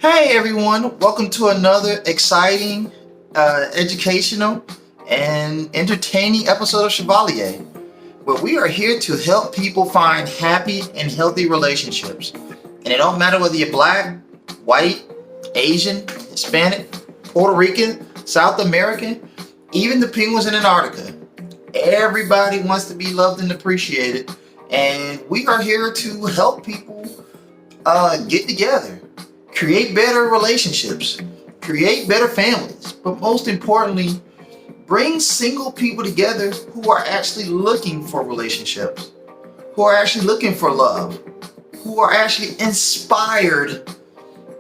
Hey everyone, welcome to another exciting, educational, and entertaining episode of Chevalier, where we are here to help people find happy and healthy relationships. And it don't matter whether you're black, white, Asian, Hispanic, Puerto Rican, South American, even the penguins in Antarctica. Everybody wants to be loved and appreciated, and we are here to help people get together, create better relationships, create better families, but most importantly, bring single people together who are actually looking for relationships, who are actually looking for love, who are actually inspired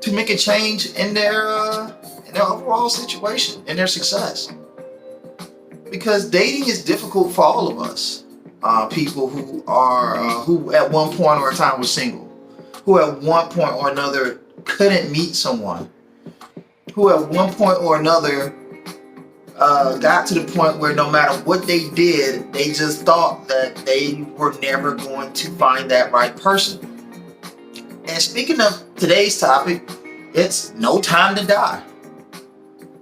to make a change in their overall situation, in their success. Because dating is difficult for all of us. People who at one point or a time were single, who at one point or another couldn't meet someone, who at one point or another got to the point where no matter what they did, they just thought that they were never going to find that right person. And speaking of today's topic, it's no time to die.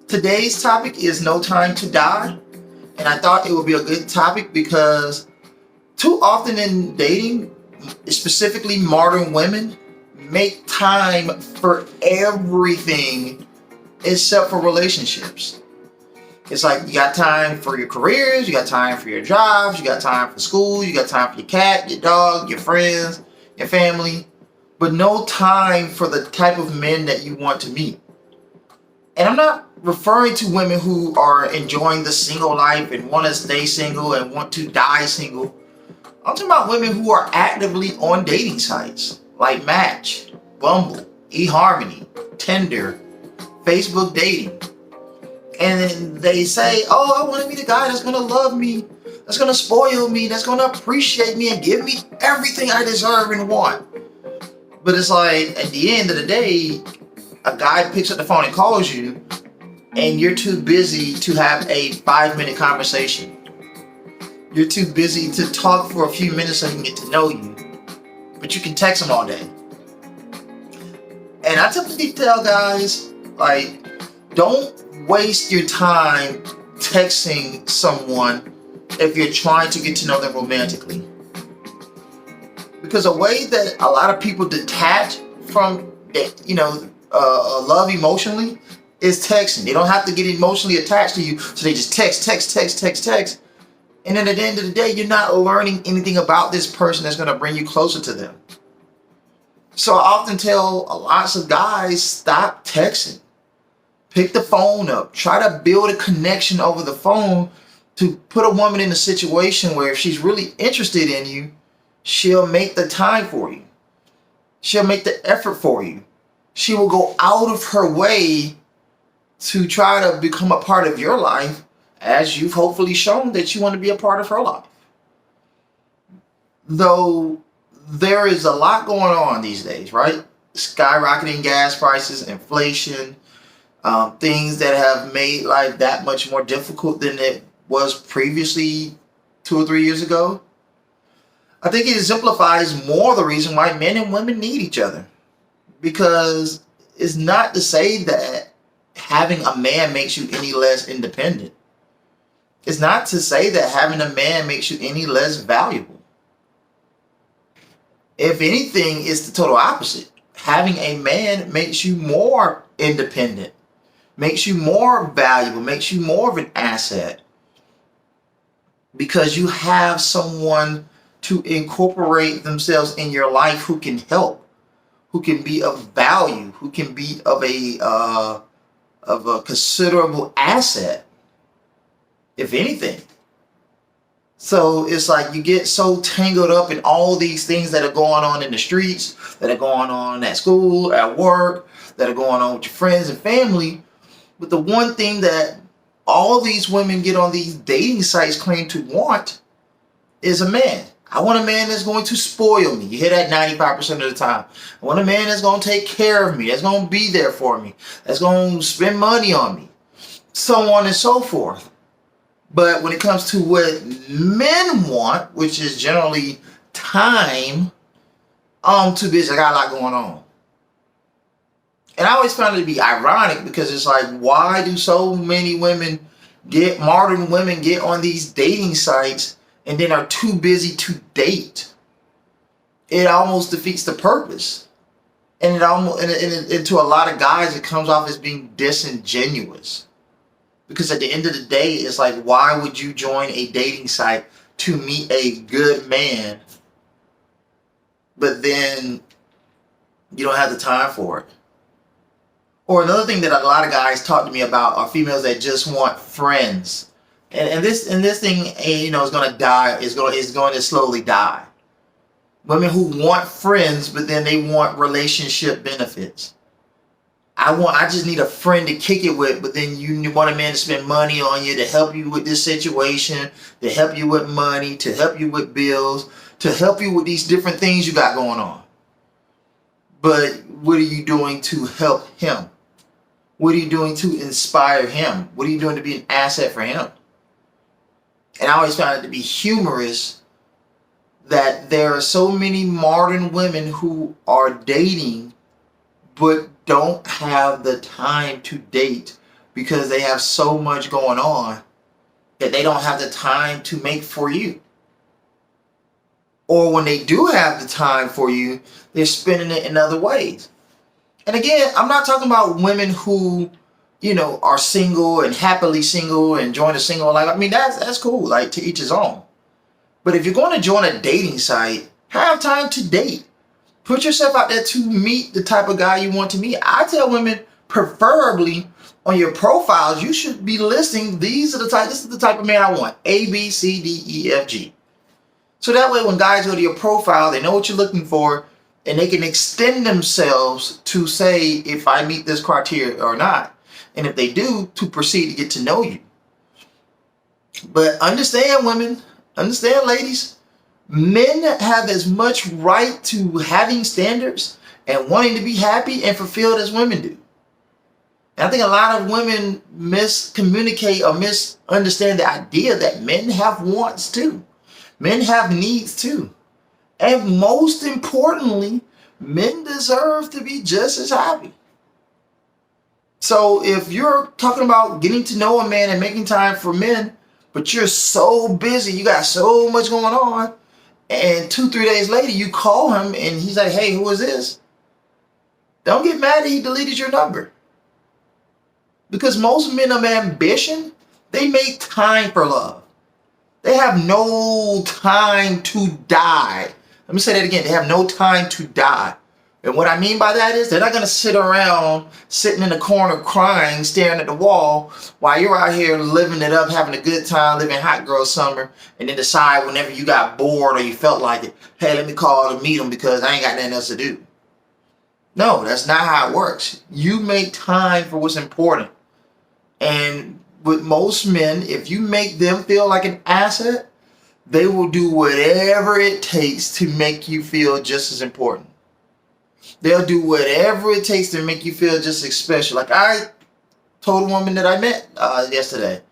Today's topic is no time to die. And I thought it would be a good topic because too often in dating, specifically modern women, make time for everything except for relationships. It's like you got time for your careers, you got time for your jobs, you got time for school, you got time for your cat, your dog, your friends, your family, but no time for the type of men that you want to meet. And I'm not referring to women who are enjoying the single life and want to stay single and want to die single. I'm talking about women who are actively on dating sites like Match, Bumble, eHarmony, Tinder, Facebook dating. And then they say, oh, I want to be the guy that's going to love me, that's going to spoil me, that's going to appreciate me and give me everything I deserve and want. But it's like, at the end of the day, a guy picks up the phone and calls you, and you're too busy to have a 5-minute conversation. You're too busy to talk for a few minutes so he can get to know you. But you can text him all day. And I typically tell guys, like, don't waste your time texting someone if you're trying to get to know them romantically. Because a way that a lot of people detach from, love emotionally is texting. They don't have to get emotionally attached to you, so they just text. And then at the end of the day, you're not learning anything about this person that's going to bring you closer to them. So I often tell lots of guys, stop texting. Pick the phone up. Try to build a connection over the phone to put a woman in a situation where if she's really interested in you, she'll make the time for you. She'll make the effort for you. She will go out of her way to try to become a part of your life, as you've hopefully shown that you want to be a part of her life. Though there is a lot going on these days, right? Skyrocketing gas prices, inflation, things that have made life that much more difficult than it was previously 2 or 3 years ago. I think it exemplifies more the reason why men and women need each other. Because it's not to say that having a man makes you any less independent. It's not to say that having a man makes you any less valuable. If anything, it's the total opposite. Having a man makes you more independent, makes you more valuable, makes you more of an asset. Because you have someone to incorporate themselves in your life who can help, who can be of value, who can be of a considerable asset, if anything. So it's like you get so tangled up in all these things that are going on in the streets, that are going on at school, at work, that are going on with your friends and family. But the one thing that all these women get on these dating sites claim to want is a man. I want a man that's going to spoil me. You hear that 95% of the time. I want a man that's going to take care of me, that's going to be there for me, that's going to spend money on me, so on and so forth. But when it comes to what men want, which is generally time, I'm too busy. I got a lot going on. And I always found it to be ironic because it's like, why do so many modern women get on these dating sites and then are too busy to date? It almost defeats the purpose. And to a lot of guys, it comes off as being disingenuous. Because at the end of the day, it's like, why would you join a dating site to meet a good man, but then you don't have the time for it? Or another thing that a lot of guys talk to me about are females that just want friends. And this thing, is going to die. Is going to slowly die. Women who want friends, but then they want relationship benefits. I just need a friend to kick it with, but then you want a man to spend money on you, to help you with this situation, to help you with money, to help you with bills, to help you with these different things you got going on. But what are you doing to help him? What are you doing to inspire him? What are you doing to be an asset for him? And I always found it to be humorous that there are so many modern women who are dating but don't have the time to date because they have so much going on that they don't have the time to make for you. Or when they do have the time for you, they're spending it in other ways. And again, I'm not talking about women who, are single and happily single and enjoying a single life. I mean, that's cool, like to each his own. But if you're going to join a dating site, have time to date. Put yourself out there to meet the type of guy you want to meet. I tell women, preferably on your profiles, you should be listing this is the type of man I want. A, B, C, D, E, F, G. So that way when guys go to your profile, they know what you're looking for, and they can extend themselves to say if I meet this criteria or not. And if they do, to proceed to get to know you. But understand, women, understand, ladies, men have as much right to having standards and wanting to be happy and fulfilled as women do. And I think a lot of women miscommunicate or misunderstand the idea that men have wants too. Men have needs too. And most importantly, men deserve to be just as happy. So if you're talking about getting to know a man and making time for men, but you're so busy, you got so much going on, and 2-3 days later you call him and he's like, hey, who is this? Don't get mad that he deleted your number. Because most men of ambition, they make time for love. They have no time to die. Let me say that again. They have no time to die. And what I mean by that is they're not going to sit around sitting in the corner crying, staring at the wall while you're out here living it up, having a good time, living hot girl summer, and then decide whenever you got bored or you felt like it, hey, let me call to meet him because I ain't got nothing else to do. No, that's not how it works. You make time for what's important. And with most men, if you make them feel like an asset, they will do whatever it takes to make you feel just as important. They'll do whatever it takes to make you feel just as special. Like I told a woman that I met yesterday.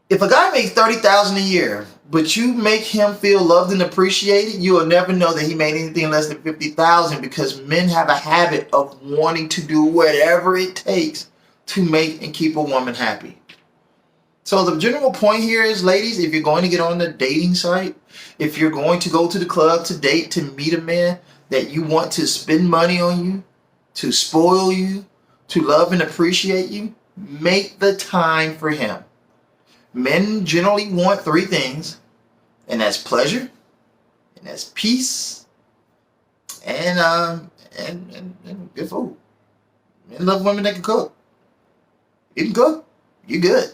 If a guy makes $30,000 a year, but you make him feel loved and appreciated, you will never know that he made anything less than $50,000 because men have a habit of wanting to do whatever it takes to make and keep a woman happy. So the general point here is, ladies, if you're going to get on the dating site, if you're going to go to the club to date, to meet a man that you want to spend money on you, to spoil you, to love and appreciate you, make the time for him. Men generally want 3 things, and that's pleasure, and that's peace, and good food. Men love women that can cook. You can cook, you're good.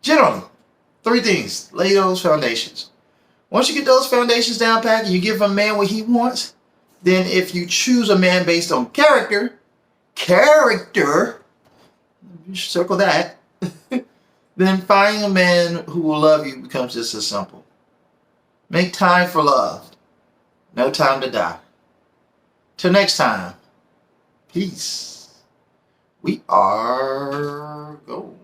Generally, 3 things. Lay those foundations. Once you get those foundations down pat and you give a man what he wants, then if you choose a man based on character, you circle that, then finding a man who will love you becomes just as simple. Make time for love. No time to die. Till next time, peace. We are go.